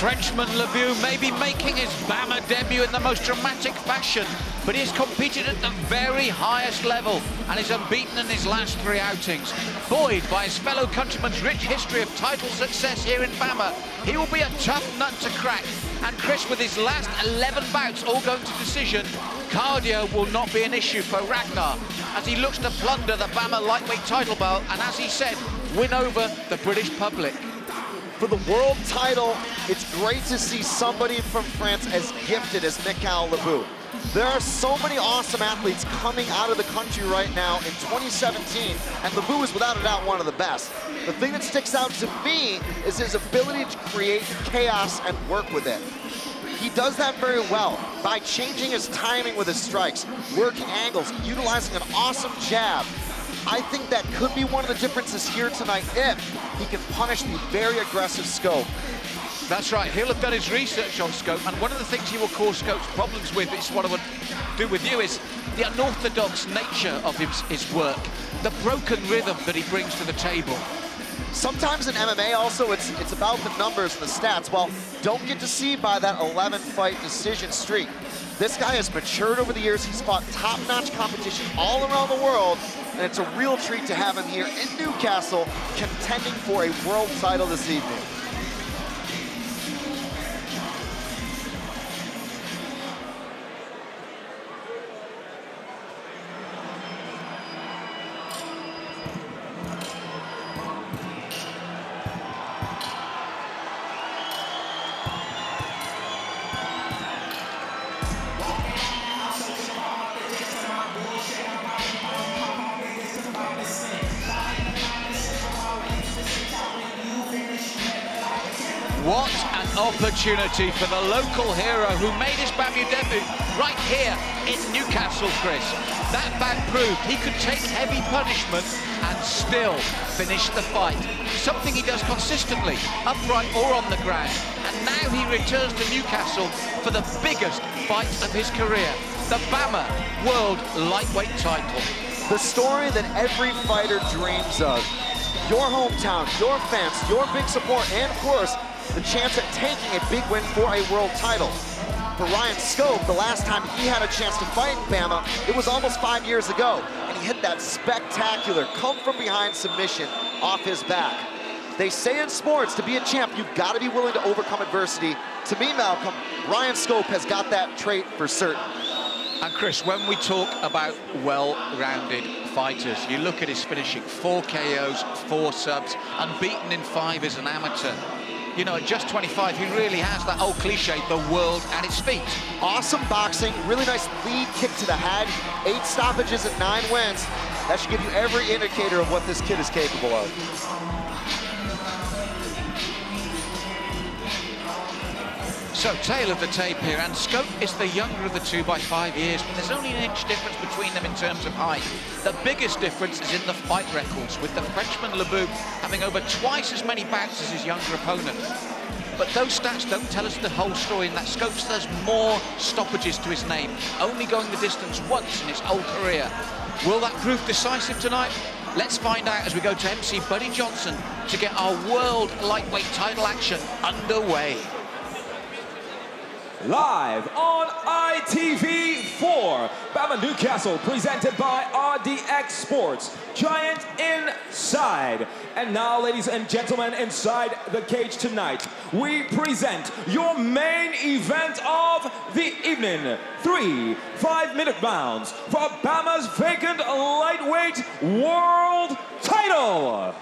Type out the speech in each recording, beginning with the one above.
Frenchman Lebout may be making his BAMMA debut in the most dramatic fashion, but he has competed at the very highest level and is unbeaten in his last 3 outings. Buoyed by his fellow countrymen's rich history of title success here in BAMMA, he will be a tough nut to crack. And Chris, with his last 11 bouts all going to decision, cardio will not be an issue for Ragnar as he looks to plunder the BAMMA lightweight title belt and, as he said, win over the British public. For the world title, it's great to see somebody from France as gifted as Mickael Lebout. There are so many awesome athletes coming out of the country right now in 2017, and Lebout is without a doubt one of the best. The thing that sticks out to me is his ability to create chaos and work with it. He does that very well by changing his timing with his strikes, working angles, utilizing an awesome jab. I think that could be one of the differences here tonight if he can punish the very aggressive Scope. That's right, he'll have done his research on Scope, and one of the things he will cause Scope's problems with, it's what I would do with you, is the unorthodox nature of his work, the broken rhythm that he brings to the table. Sometimes in MMA also, it's about the numbers and the stats. Well, don't get deceived by that 11-fight decision streak. This guy has matured over the years. He's fought top-notch competition all around the world, and it's a real treat to have him here in Newcastle contending for a world title this evening. What an opportunity for the local hero who made his BAMMA debut right here in Newcastle, Chris. That bout proved he could take heavy punishment and still finish the fight. Something he does consistently, upright or on the ground. And now he returns to Newcastle for the biggest fight of his career, the BAMMA World Lightweight title. The story that every fighter dreams of. Your hometown, your fans, your big support, and of course, the chance at taking a big win for a world title. For Ryan Scope, the last time he had a chance to fight in BAMMA, it was almost 5 years ago, and he hit that spectacular come-from-behind submission off his back. They say in sports, to be a champ, you've got to be willing to overcome adversity. To me, Malcolm, Ryan Scope has got that trait for certain. And Chris, when we talk about well-rounded fighters, you look at his finishing, 4 KOs, 4 subs, unbeaten in 5 as an amateur. You know, at just 25, he really has that old cliche, the world at his feet. Awesome boxing, really nice lead kick to the head, 8 stoppages and 9 wins. That should give you every indicator of what this kid is capable of. So, tail of the tape here, and Scope is the younger of the two by 5 years, but there's only an inch difference between them in terms of height. The biggest difference is in the fight records, with the Frenchman Lebout having over twice as many bouts as his younger opponent. But those stats don't tell us the whole story, in that Scope has more stoppages to his name, only going the distance once in his whole career. Will that prove decisive tonight? Let's find out as we go to MC Buddy Johnson to get our world lightweight title action underway. Live on ITV4, BAMMA Newcastle, presented by RDX Sports, Giant Inside. And now, ladies and gentlemen, inside the cage tonight, we present your main event of the evening. 3 5-minute rounds for BAMMA's vacant lightweight world title.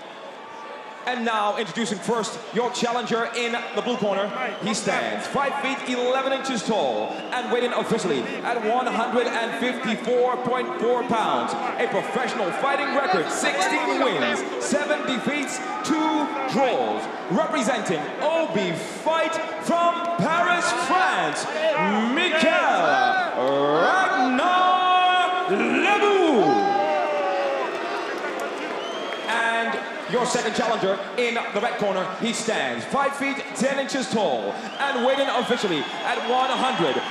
And now, introducing first your challenger in the blue corner. He stands 5 feet 11 inches tall and weighing officially at 154.4 pounds. A professional fighting record, 16 wins, 7 defeats, 2 draws. Representing OB Fight from Paris, France, Mickael Ragnar Lebout. Your second challenger in the red corner, he stands 5 feet 10 inches tall and weighing officially at 154.4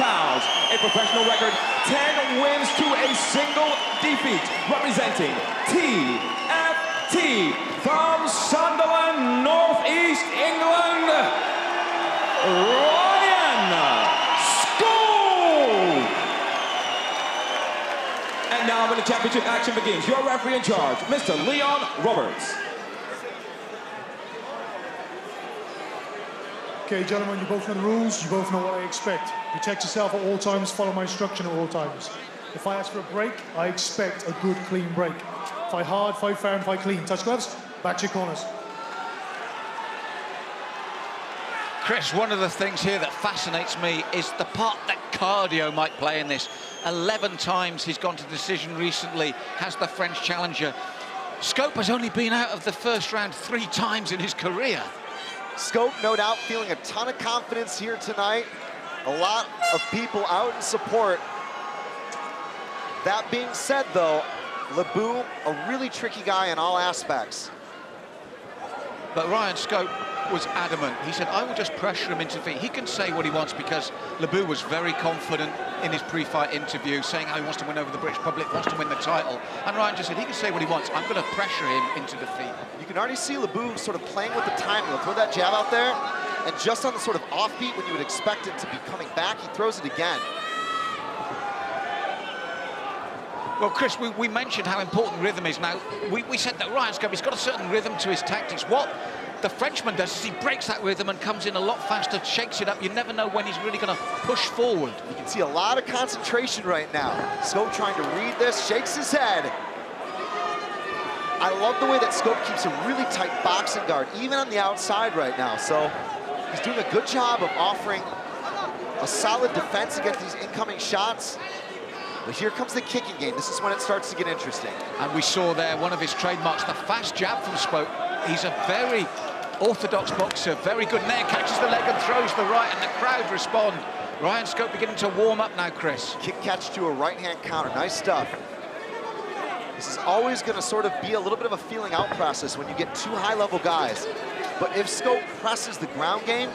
pounds. A professional record, 10 wins to a single defeat, representing TFT from Sunderland, Northeast championship action begins. Your referee in charge, Mr. Leon Roberts. Okay, gentlemen, you both know the rules, you both know what I expect. Protect yourself at all times, follow my instruction at all times. If I ask for a break, I expect a good, clean break. Fight hard, fight fair, and fight clean. Touch gloves, back to your corners. Chris, one of the things here that fascinates me is the part that cardio might play in this. 11 times he's gone to decision recently, has the French challenger. Scope has only been out of the first round 3 times in his career. Scope, no doubt, feeling a ton of confidence here tonight. A lot of people out in support. That being said, though, Lebout, a really tricky guy in all aspects. But Ryan Scope was adamant. He said, I will just pressure him into defeat. He can say what he wants because Lebout was very confident in his pre-fight interview, saying how he wants to win over the British public, wants to win the title. And Ryan just said, he can say what he wants. I'm going to pressure him into defeat. You can already see Lebout sort of playing with the timing. He'll throw that jab out there, and just on the sort of offbeat when you would expect it to be coming back, he throws it again. Well, Chris, we mentioned how important rhythm is. Now, we said that Ryan Scope, he's got a certain rhythm to his tactics. What the Frenchman does is he breaks that rhythm and comes in a lot faster, shakes it up. You never know when he's really going to push forward. You can see a lot of concentration right now. Scope trying to read this, shakes his head. I love the way that Scope keeps a really tight boxing guard, even on the outside right now. So he's doing a good job of offering a solid defense against these incoming shots. But here comes the kicking game. This is when it starts to get interesting. And we saw there one of his trademarks, the fast jab from Scope. He's a very orthodox boxer, very good. And there, catches the leg and throws the right, and the crowd respond. Ryan Scope beginning to warm up now, Chris. Kick catch to a right-hand counter. Nice stuff. This is always going to sort of be a little bit of a feeling out process when you get 2 high-level guys. But if Scope presses the ground game,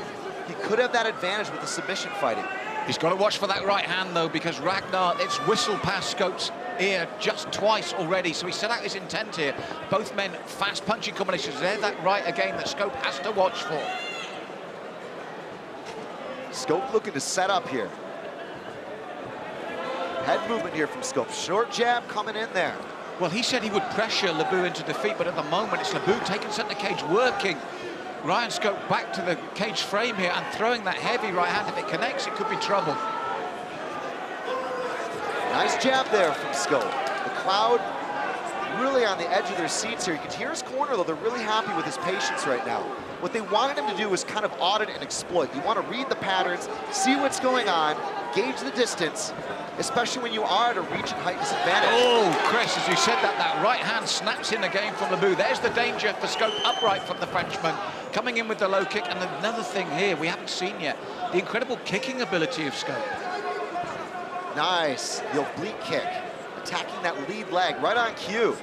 he could have that advantage with the submission fighting. He's got to watch for that right hand, though, because Ragnar, it's whistled past Scope's ear just twice already, so he set out his intent here. Both men, fast punching combinations. There's that right again that Scope has to watch for. Scope looking to set up here. Head movement here from Scope. Short jab coming in there. Well, he said he would pressure Lebout into defeat, but at the moment it's Lebout taking center cage, working Ryan Scope back to the cage frame here and throwing that heavy right hand. If it connects, it could be trouble. Nice jab there from Scope. The crowd really on the edge of their seats here. You can hear his corner, though. They're really happy with his patience right now. What they wanted him to do was kind of audit and exploit. You want to read the patterns, see what's going on, gauge the distance, especially when you are at a reach and height disadvantage. Oh, Chris, as you said that right hand snaps in again from Lebout. There's the danger for Scope, upright from the Frenchman, coming in with the low kick. And another thing here we haven't seen yet, the incredible kicking ability of Scope. Nice, the oblique kick, attacking that lead leg right on cue.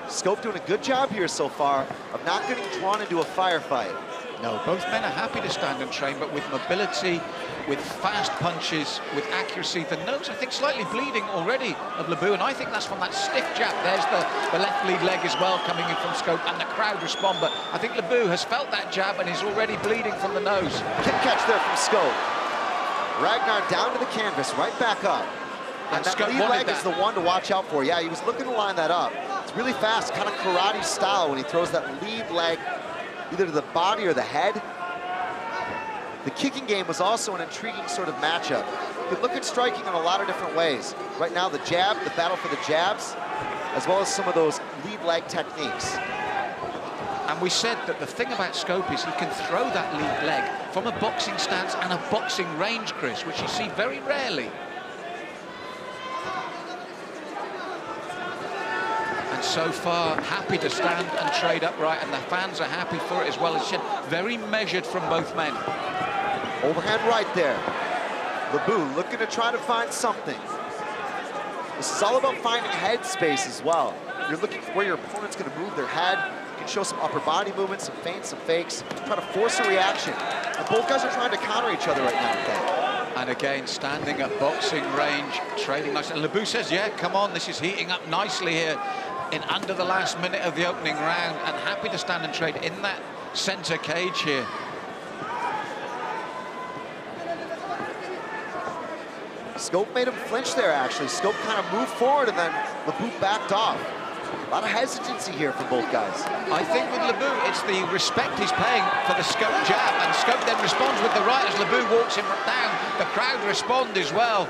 Scope doing a good job here so far of not getting drawn into a firefight. No, both men are happy to stand and train, but with mobility, with fast punches, with accuracy. The nose, I think, slightly bleeding already of Lebout, and I think that's from that stiff jab. There's the left lead leg as well coming in from Scope, and the crowd respond, but I think Lebout has felt that jab and is already bleeding from the nose. Kick catch there from Scope. Ragnar down to the canvas, right back up. And that lead leg is the one to watch out for. Yeah, he was looking to line that up. It's really fast, kind of karate style when he throws that lead leg either to the body or the head. The kicking game was also an intriguing sort of matchup. You could look at striking in a lot of different ways. Right now, the jab, the battle for the jabs, as well as some of those lead leg techniques. And we said that the thing about Scope is he can throw that lead leg from a boxing stance and a boxing range, Chris, which you see very rarely. And so far, happy to stand and trade upright, and the fans are happy for it as well. As said, very measured from both men. Overhand right there. Lebout looking to try to find something. This is all about finding head space as well. You're looking for where your opponent's going to move their head. You can show some upper body movements, some feints, some fakes, try to force a reaction. And both guys are trying to counter each other right now, I think. And again, standing at boxing range, trading nicely. And Lebout says, yeah, come on, this is heating up nicely here in under the last minute of the opening round, and happy to stand and trade in that center cage here. Scope made him flinch there, actually. Scope kind of moved forward, and then Lebout backed off. A lot of hesitancy here from both guys. I think with Lebout, it's the respect he's paying for the Scope jab, and Scope then responds with the right as Lebout walks him down. The crowd respond as well.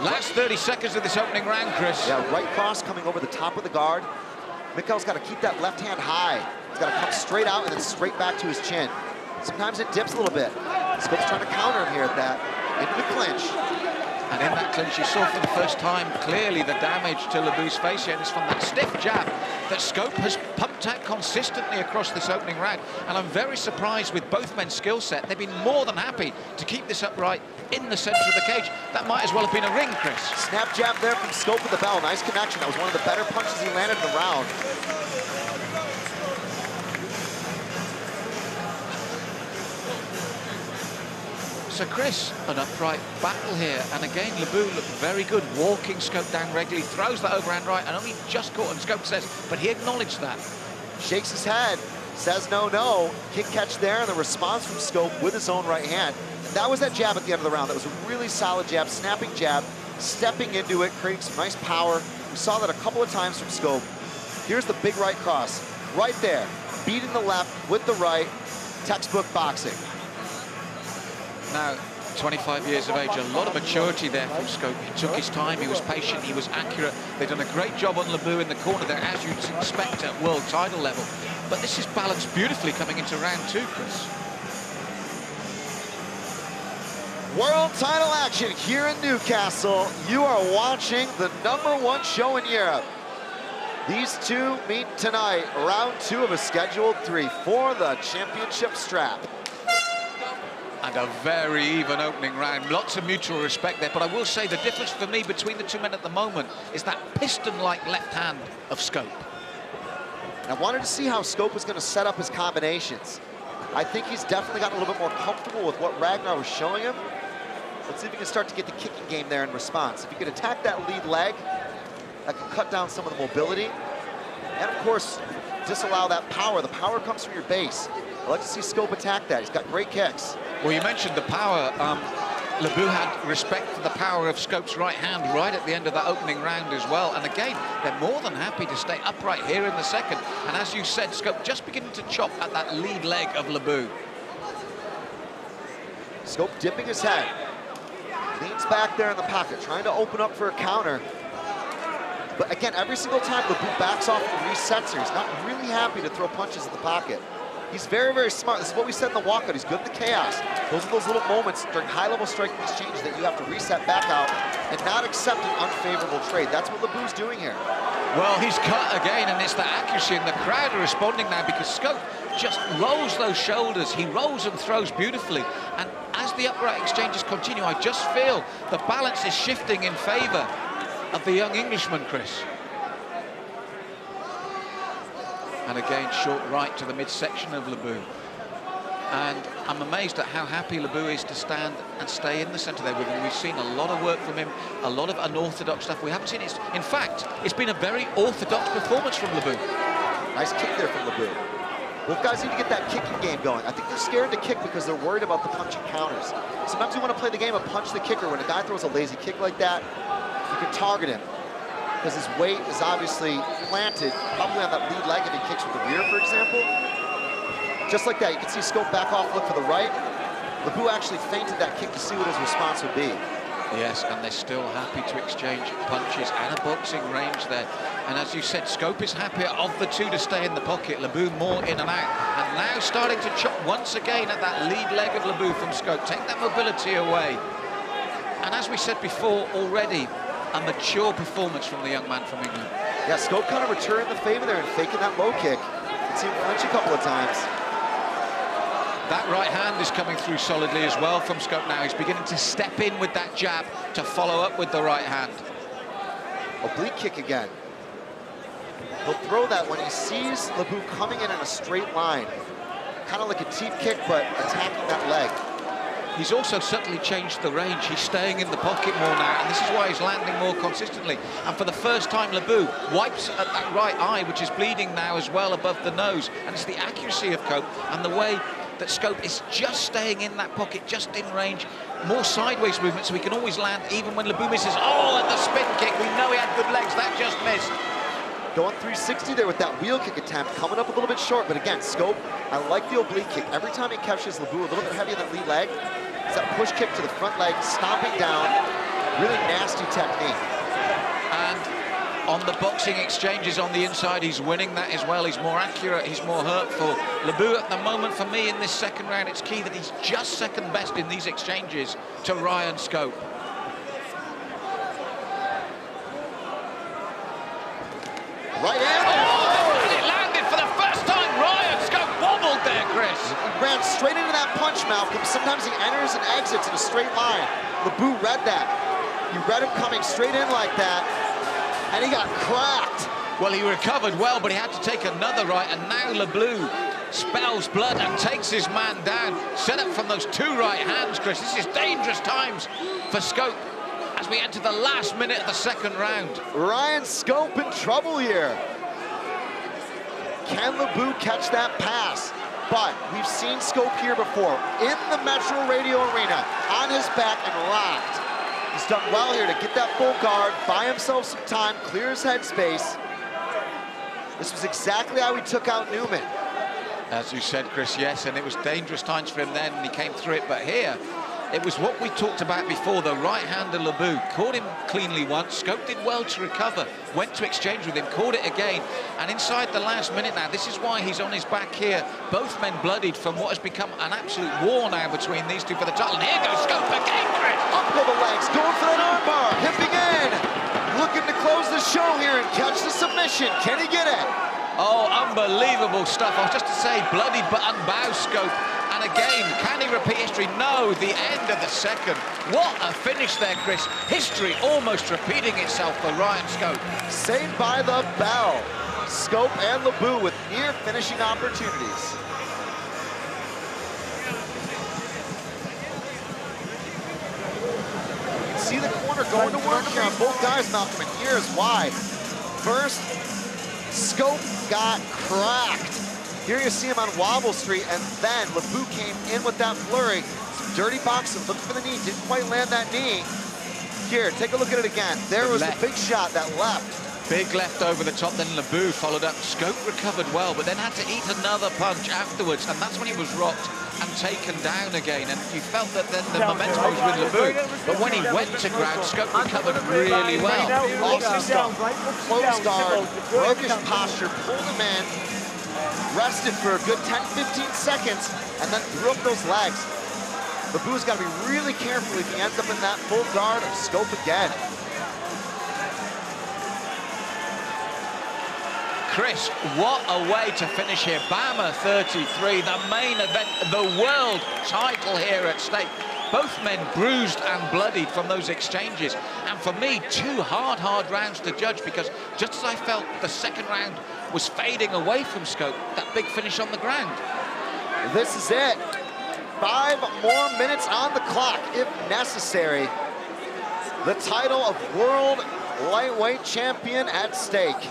Last 30 seconds of this opening round, Chris. Yeah, right cross coming over the top of the guard. Mickael's got to keep that left hand high. He's got to come straight out and then straight back to his chin. Sometimes it dips a little bit. Scope's trying to counter him here at that. Into the clinch. And in that clinch, you saw for the first time clearly the damage to Lebout's face here, and it's from that stiff jab that Scope has pumped out consistently across this opening round. And I'm very surprised with both men's skill set. They've been more than happy to keep this upright in the center of the cage. That might as well have been a ring, Chris. Snap jab there from Scope with the bell. Nice connection. That was one of the better punches he landed in the round. So Chris, an upright battle here, and again Lebout looked very good, walking Scope down regularly, throws that overhand right, and only just caught, and Scope says, but he acknowledged that. Shakes his head, says no, no. Kick catch there, and the response from Scope with his own right hand. And that was that jab at the end of the round. That was a really solid jab, snapping jab, stepping into it, creating some nice power. We saw that a couple of times from Scope. Here's the big right cross, right there, beating the left with the right, textbook boxing. Now, 25 years of age, a lot of maturity there from Scope. He took his time, he was patient, he was accurate. They've done a great job on Lebout in the corner there, as you'd expect at world title level. But this is balanced beautifully coming into round two, Chris. World title action here in Newcastle. You are watching the #1 show in Europe. These two meet tonight, round two of a scheduled 3 for the championship strap. And a very even opening round. Lots of mutual respect there. But I will say the difference for me between the two men at the moment is that piston-like left hand of Scope. And I wanted to see how Scope was going to set up his combinations. I think he's definitely gotten a little bit more comfortable with what Ragnar was showing him. Let's see if he can start to get the kicking game there in response. If he could attack that lead leg, that can cut down some of the mobility. And of course, disallow that power. The power comes from your base. I'd like to see Scope attack that. He's got great kicks. Well, you mentioned the power. Lebout had respect for the power of Scope's right hand right at the end of that opening round as well. And again, they're more than happy to stay upright here in the second. And as you said, Scope just beginning to chop at that lead leg of Lebout. Scope dipping his head. Leans back there in the pocket, trying to open up for a counter. But again, every single time Lebout backs off and resets her, he's not really happy to throw punches in the pocket. He's very, very smart. This is what we said in the walkout. He's good in the chaos. Those are those little moments during high-level striking exchanges that you have to reset back out and not accept an unfavorable trade. That's what Lebout's doing here. Well, he's cut again, and it's the accuracy, and the crowd are responding now because Scope just rolls those shoulders. He rolls and throws beautifully. And as the upright exchanges continue, I just feel the balance is shifting in favor of the young Englishman, Chris. And again, short right to the midsection of Lebout. And I'm amazed at how happy Lebout is to stand and stay in the centre there with him. We've seen a lot of work from him, a lot of unorthodox stuff. We haven't seen it. In fact, it's been a very orthodox performance from Lebout. Nice kick there from Lebout. Both guys need to get that kicking game going. I think they're scared to kick because they're worried about the punching counters. Sometimes you want to play the game of punch the kicker. When a guy throws a lazy kick like that, you can target him, because his weight is obviously planted, probably on that lead leg if he kicks with the rear, for example. Just like that, you can see Scope back off, look for the right. Lebout actually feinted that kick to see what his response would be. Yes, and they're still happy to exchange punches and a boxing range there. And as you said, Scope is happier of the two to stay in the pocket. Lebout more in and out. And now starting to chop once again at that lead leg of Lebout from Scope. Take that mobility away. And as we said before already, a mature performance from the young man from England. Yeah, Scope kind of returned the favor there and faking that low kick. You can see him flinch a couple of times. That right hand is coming through solidly as well from Scope now. He's beginning to step in with that jab to follow up with the right hand. Oblique kick again. He'll throw that when he sees Lebout coming in a straight line. Kind of like a teep kick, but attacking that leg. He's also subtly changed the range. He's staying in the pocket more now, and this is why he's landing more consistently. And for the first time, Lebout wipes at that right eye, which is bleeding now as well above the nose. And it's the accuracy of Cope and the way that Scope is just staying in that pocket, just in range, more sideways movement, so he can always land even when Lebout misses. Oh, and the spin kick, we know he had good legs, that just missed. Going 360 there with that wheel kick attempt, coming up a little bit short, but again, Scope, I like the oblique kick. Every time he catches Lebout a little bit heavy on that lead leg, it's that push kick to the front leg, stomping down, really nasty technique. And on the boxing exchanges on the inside, he's winning that as well. He's more accurate, he's more hurtful. Lebout at the moment, for me, in this second round, it's key that he's just second best in these exchanges to Ryan Scope. Right hand. Oh, and it landed for the first time. Ryan Scope wobbled there, Chris. Ran straight into that punch, Malcolm. Sometimes he enters and exits in a straight line. Lebout read that. He read him coming straight in like that, and he got cracked. Well, he recovered well, but he had to take another right, and now Lebout spells blood and takes his man down. Set up from those two right hands, Chris. This is dangerous times for Scope as we enter the last minute of the second round. Ryan Scope in trouble here. Can Lebout catch that pass? But we've seen Scope here before, in the Metro Radio Arena, on his back and locked. He's done well here to get that full guard, buy himself some time, clear his head space. This was exactly how he took out Newman. As you said, Chris, yes, and it was dangerous times for him then, and he came through it, but here, it was what we talked about before, the right-hander Lebout. Caught him cleanly once, Scope did well to recover, went to exchange with him, caught it again, and inside the last minute now, this is why he's on his back here. Both men bloodied from what has become an absolute war now between these two for the title, and here goes Scope again, Chris! Up go the legs, going for that armbar, hipping in. Looking to close the show here and catch the submission. Can he get it? Oh, unbelievable stuff. I was just to say, bloodied but unbowed Scope. And again, can he repeat history? No, the end of the second. What a finish there, Chris. History almost repeating itself for Ryan Scope. Saved by the bell. Scope and Lebout with near finishing opportunities. You can see the corner going to work here on both guys, Malcolm, and here's why. First, Scope got cracked. Here you see him on Wobble Street, and then Lebout came in with that flurry. Some dirty boxing, looking for the knee, didn't quite land that knee. Here, take a look at it again. There was the big shot, that left. Big left over the top, then Lebout followed up. Scope recovered well, but then had to eat another punch afterwards, and that's when he was rocked and taken down again. And you felt that then the momentum was with Lebout, but when he went to ground, Scope recovered really well. Awesome stuff. Close guard, broke his posture, pulled him in, rested for a good 10-15 seconds, and then threw up those legs. Lebout's got to be really careful if he ends up in that full guard of Scope again. Chris, what a way to finish here. BAMMA 33, the main event, the world title here at stake. Both men bruised and bloodied from those exchanges. And for me, two hard rounds to judge, because just as I felt the second round was fading away from Scope, that big finish on the ground. This is it. 5 more minutes on the clock, if necessary. The title of world lightweight champion at stake.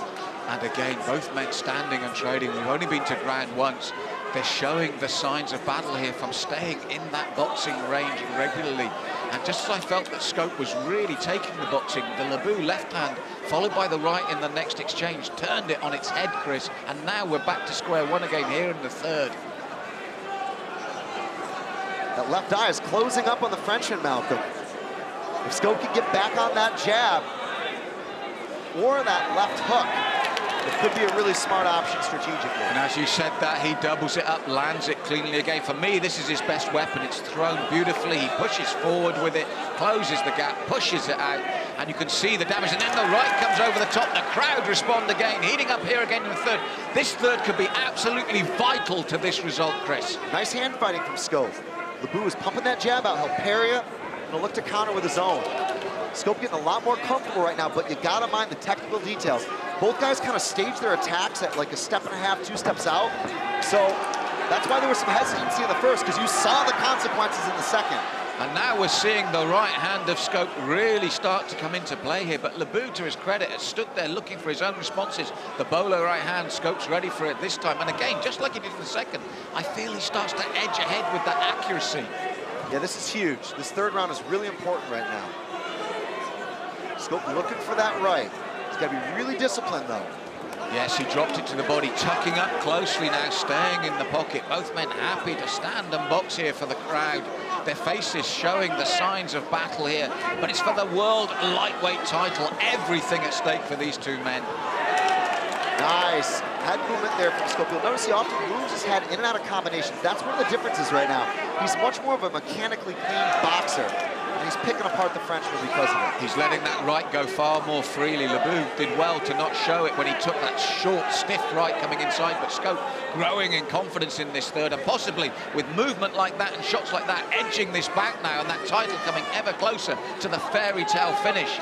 And again, both men standing and trading. We've only been to ground once. They're showing the signs of battle here from staying in that boxing range regularly. And just as I felt that Scope was really taking the boxing, the Lebout left hand, followed by the right in the next exchange, turned it on its head, Chris. And now we're back to square one again here in the third. That left eye is closing up on the Frenchman, Malcolm. If Scope can get back on that jab or that left hook, it could be a really smart option strategically. And as you said that, he doubles it up, lands it cleanly again. For me, this is his best weapon. It's thrown beautifully. He pushes forward with it, closes the gap, pushes it out, and you can see the damage. And then the right comes over the top. The crowd respond again, heating up here again in the third. This third could be absolutely vital to this result, Chris. Nice hand fighting from Scope. Lebout is pumping that jab out. He'll parry it, and he'll look to counter with his own. Scope getting a lot more comfortable right now, but you gotta mind the technical details. Both guys kind of stage their attacks at like a step and a half, 2 steps out. So That's why there was some hesitancy in the first, because you saw the consequences in the second. And now we're seeing the right hand of Scope really start to come into play here. But Lebout, to his credit, has stood there looking for his own responses. The bowler right hand, Scope's ready for it this time. And again, just like he did in the second, I feel he starts to edge ahead with that accuracy. Yeah, this is huge. This third round is really important right now. Scope looking for that right. He's got to be really disciplined, though. Yes, he dropped it to the body, tucking up closely now, staying in the pocket. Both men happy to stand and box here for the crowd. Their faces showing the signs of battle here, but it's for the world lightweight title. Everything at stake for these two men. Nice head movement there from Scope. You'll notice he often moves his head in and out of combinations. That's one of the differences right now. He's much more of a mechanically clean boxer, and he's picking apart the Frenchman because of it. He's letting that right go far more freely. Lebout did well to not show it when he took that short, stiff right coming inside, but Scope growing in confidence in this third, and possibly with movement like that and shots like that, edging this back now, and that title coming ever closer to the fairy tale finish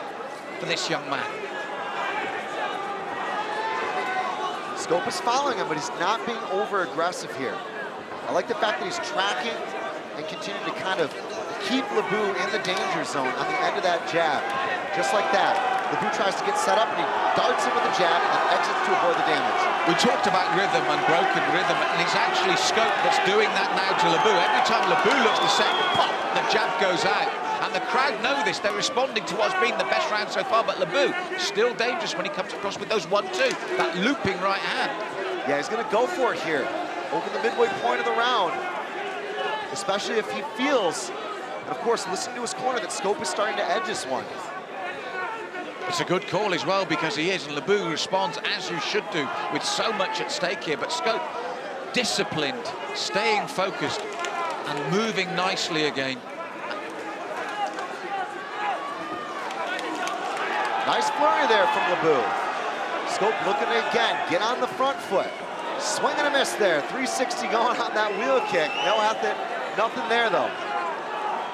for this young man. Scope is following him, but he's not being over-aggressive here. I like the fact that he's tracking and continuing to kind of keep Lebout in the danger zone on the end of that jab. Just like that. Lebout tries to get set up, and he darts in with the jab and exits to avoid the damage. We talked about rhythm and broken rhythm, and it's actually Scope that's doing that now to Lebout. Every time Lebout looks to set, pop, the jab goes out. And the crowd know this. They're responding to what's been the best round so far, but Lebout still dangerous when he comes across with those 1-2, that looping right hand. Yeah, he's gonna go for it here, over the midway point of the round, especially if he feels, and of course, listening to his corner, that Scope is starting to edge this one. It's a good call as well, because he is, and Lebout responds as you should do, with so much at stake here. But Scope, disciplined, staying focused, and moving nicely again. Nice flurry there from Lebout. Scope looking to again get on the front foot. Swing and a miss there. 360 going on that wheel kick. Nothing there though.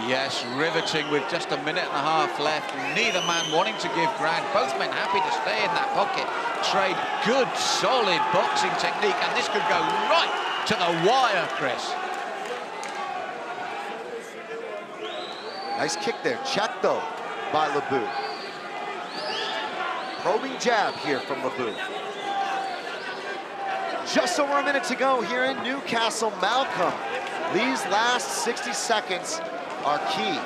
Yes, riveting with just a minute and a half left. Neither man wanting to give ground. Both men happy to stay in that pocket. Trade good, solid boxing technique, and this could go right to the wire, Chris. Nice kick there. Checked though by Lebout. Probing jab here from Lebout. Just over a minute to go here in Newcastle. Malcolm, these last 60 seconds are key.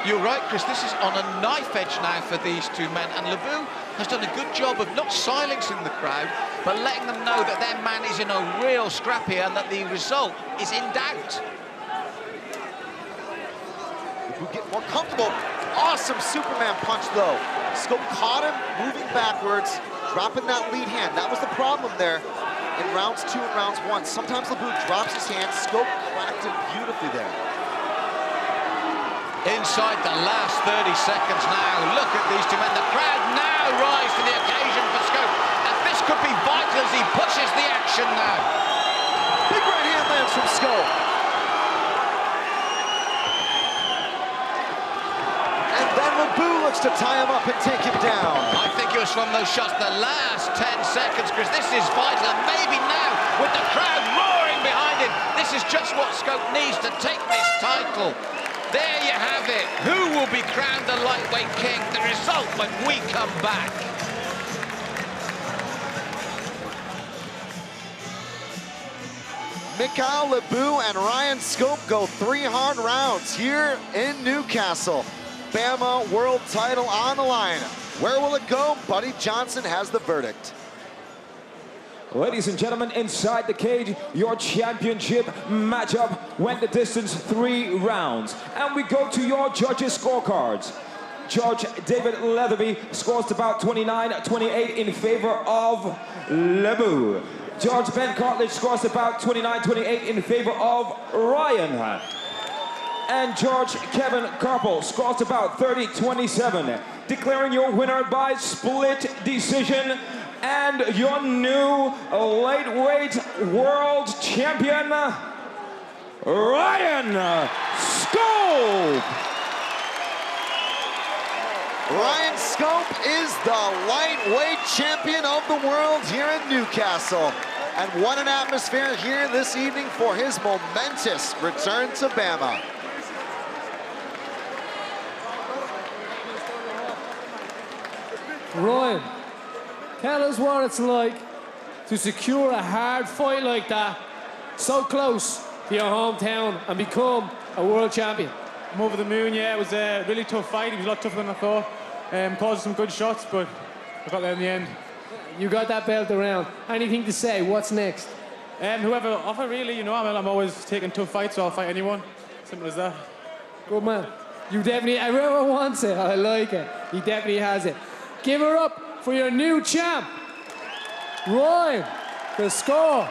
You're right, Chris. This is on a knife edge now for these two men, and Lebout has done a good job of not silencing the crowd, but letting them know that their man is in a real scrap here and that the result is in doubt. Lebout getting more comfortable. Awesome Superman punch though. Scope caught him moving backwards, dropping that lead hand. That was the problem there in rounds 2 and rounds 1. Sometimes Lebout drops his hand. Scope cracked him beautifully there. Inside the last 30 seconds now. Look at these two men. The crowd now rise to the occasion for Scope. And this could be vital as he pushes the action now. Big right hand lands from Scope. And then Lebout looks to tie him up and take him down. I think it was from those shots the last 10 seconds, because this is vital. And maybe now, with the crowd roaring behind him, this is just what Scope needs to take this title. There you have it. Who will be crowned the lightweight king? The result when we come back. Mickael Lebout and Ryan Scope go 3 hard rounds here in Newcastle. BAMMA world title on the line. Where will it go? Buddy Johnson has the verdict. Ladies and gentlemen, inside the cage, your championship matchup went the distance 3 rounds. And we go to your judges' scorecards. Judge David Leatherby scores about 29-28 in favor of Lebout. Judge Ben Cartledge scores about 29-28 in favor of Ryan. And Judge Kevin Carpel scores about 30-27, declaring your winner by split decision and your new lightweight world champion, Ryan Scope. Ryan Scope is the lightweight champion of the world here in Newcastle. And what an atmosphere here this evening for his momentous return to BAMMA. Ryan, tell us what it's like to secure a hard fight like that, so close to your hometown, and become a world champion. I'm over the moon, yeah. It was a really tough fight. It was a lot tougher than I thought. Caused some good shots, but I got there in the end. You got that belt around. Anything to say? What's next? Whoever offer, really, you know, I'm always taking tough fights, so I'll fight anyone. Simple as that. Good man. You definitely, whoever wants it, I like it. He definitely has it. Give her up for your new champ, Ryan, the score.